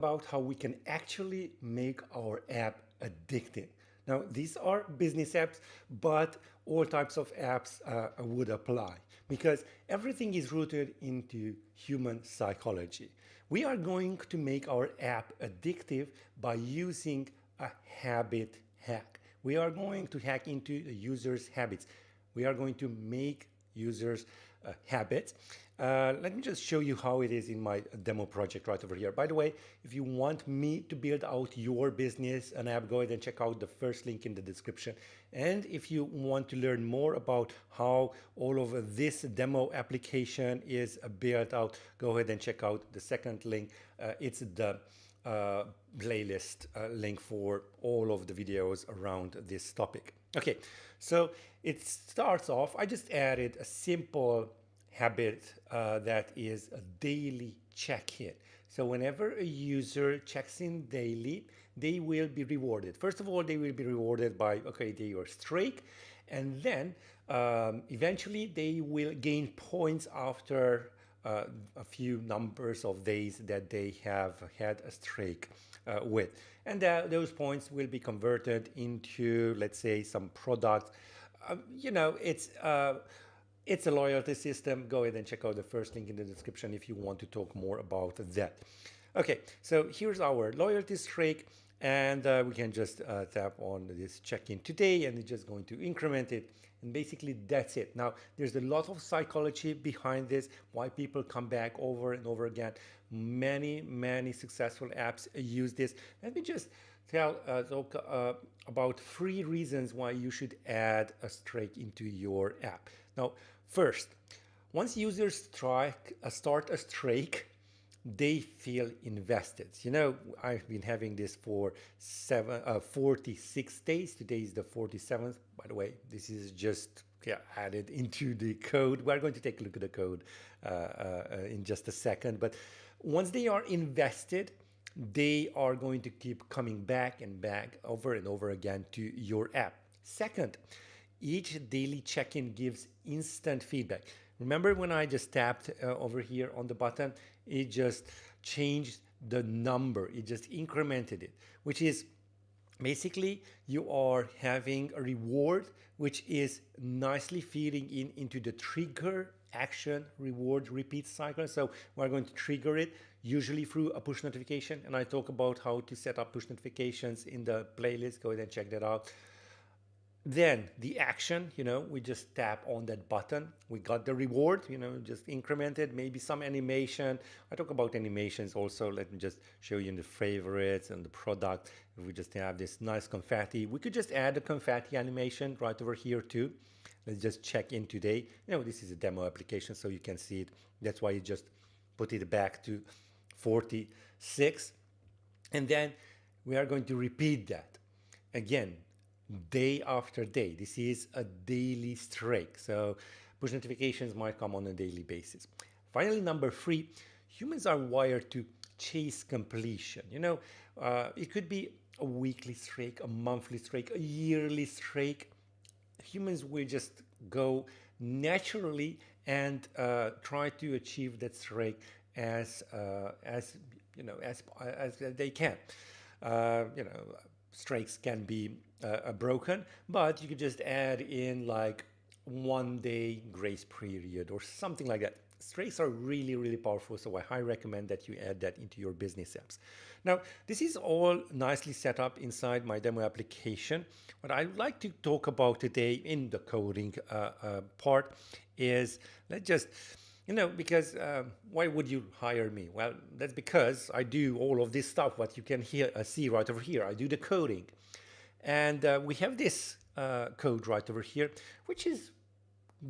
About how we can actually make our app addictive. Now, these are business apps, but all types of apps would apply because everything is rooted into human psychology. We are going to make our app addictive by using a habit hack. We are going to hack into the user's habits. We are going to make users habits. Let me just show you how it is in my demo project right over here. By the way, if you want me to build out your business and app, go ahead and check out the first link in the description. And if you want to learn more about how all of this demo application is built out, go ahead and check out the second link. It's the playlist link for all of the videos around this topic. Okay, so it starts off, I just added a simple habit that is a daily check-in. So whenever a user checks in daily, they will be rewarded. First of all, they will be rewarded by, okay, their streak, and then eventually they will gain points after a few numbers of days that they have had a streak with. And those points will be converted into, let's say, some product. It's a loyalty system. Go ahead and check out the first link in the description if you want to talk more about that. Okay, so here's our loyalty streak, and we can just tap on this check-in today, and it's just going to increment it. And basically that's it. Now, there's a lot of psychology behind this, why people come back over and over again. Many successful apps use this. Let me just talk about 3 reasons why you should add a streak into your app. Now, first, once users start a streak, they feel invested. You know, I've been having this for 46 days. Today is the 47th. By the way, this is just added into the code. We're going to take a look at the code in just a second. But once they are invested, they are going to keep coming back and back over and over again to your app. Second, each daily check-in gives instant feedback. Remember when I just tapped over here on the button, it just changed the number, it just incremented it, which is basically you are having a reward which is nicely feeding into the trigger action reward repeat cycle. So we're going to trigger it usually through a push notification, and I talk about how to set up push notifications in the playlist. Go ahead and check that out. Then the action, we just tap on that button. We got the reward, just incremented, maybe some animation. I talk about animations also. Let me just show you in the favorites and the product. If we just have this nice confetti, we could just add a confetti animation right over here too. Let's just check in today. This is a demo application, so you can see it. That's why you just put it back to 46. And then we are going to repeat that again, day after day. This is a daily streak, so push notifications might come on a daily basis. Finally, number 3, humans are wired to chase completion. It could be a weekly streak, a monthly streak, a yearly streak. Humans will just go naturally and try to achieve that streak as they can. Streaks can be broken, but you could just add in like 1 day grace period or something like that. Streaks are really powerful, so I highly recommend that you add that into your business apps. Now, this is all nicely set up inside my demo application. What I'd like to talk about today in the coding part is, let's just because why would you hire me? Well, that's because I do all of this stuff, what you can see right over here. I do the coding. And we have this code right over here, which is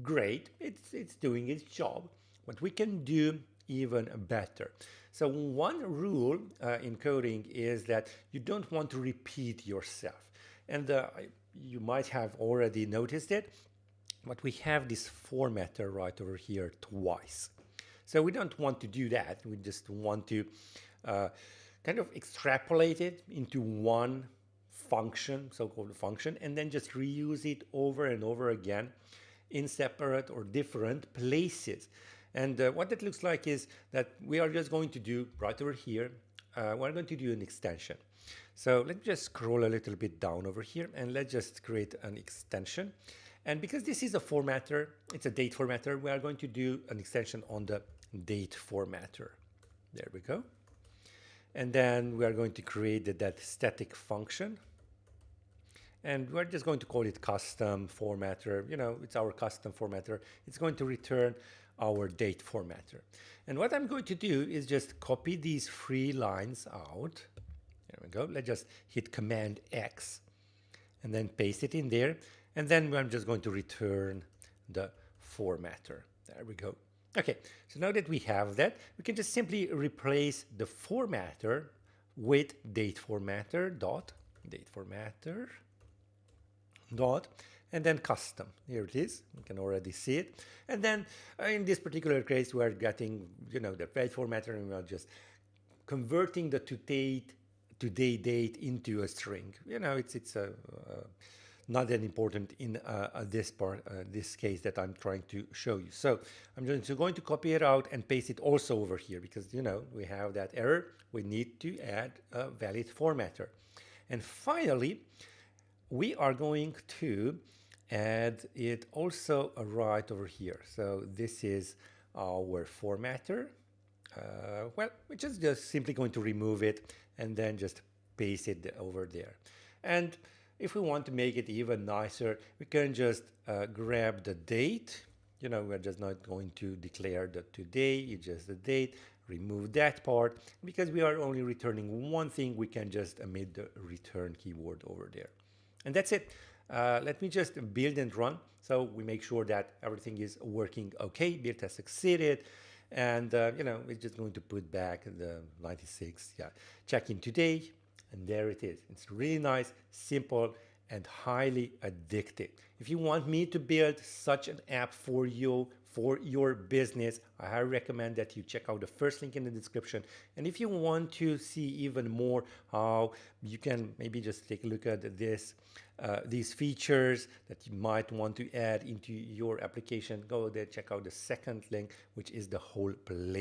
great. It's doing its job, but we can do even better. So one rule in coding is that you don't want to repeat yourself. And you might have already noticed it, but we have this formatter right over here twice. So we don't want to do that. We just want to kind of extrapolate it into one function, so-called function, and then just reuse it over and over again in separate or different places. And what that looks like is that we are just going to do right over here we're going to do an extension. So let me just scroll a little bit down over here and let's just create an extension. And because this is a formatter, it's a date formatter, we are going to do an extension on the date formatter. There we go. And then we are going to create that static function. And we're just going to call it custom formatter. You know, it's our custom formatter. It's going to return our date formatter. And what I'm going to do is just copy these 3 lines out. There we go. Let's just hit Command X and then paste it in there. And then I'm just going to return the formatter. There we go. Okay, so now that we have that, we can just simply replace the formatter with date formatter dot, and then custom. Here it is. You can already see it. And then in this particular case, we are getting, you know, the date formatter, and we are just converting the today date into a string. You know, it's not that important in this case that I'm trying to show you. So I'm just going to copy it out and paste it also over here because, you know, we have that error. We need to add a valid formatter. And finally, we are going to add it also right over here. So this is our formatter. Well, we're just simply going to remove it and then just paste it over there. And if we want to make it even nicer, we can just grab the date. You know, we're just not going to declare the today, it's just the date, remove that part. Because we are only returning one thing, we can just omit the return keyword over there. And that's it. Let me just build and run. So we make sure that everything is working okay, build has succeeded. And, you know, we're just going to put back the 96, check in today. And there it is. It's really nice, simple, and highly addictive. If you want me to build such an app for you, for your business, I highly recommend that you check out the first link in the description. And if you want to see even more how you can maybe just take a look at this, these features that you might want to add into your application, go there, check out the second link, which is the whole play.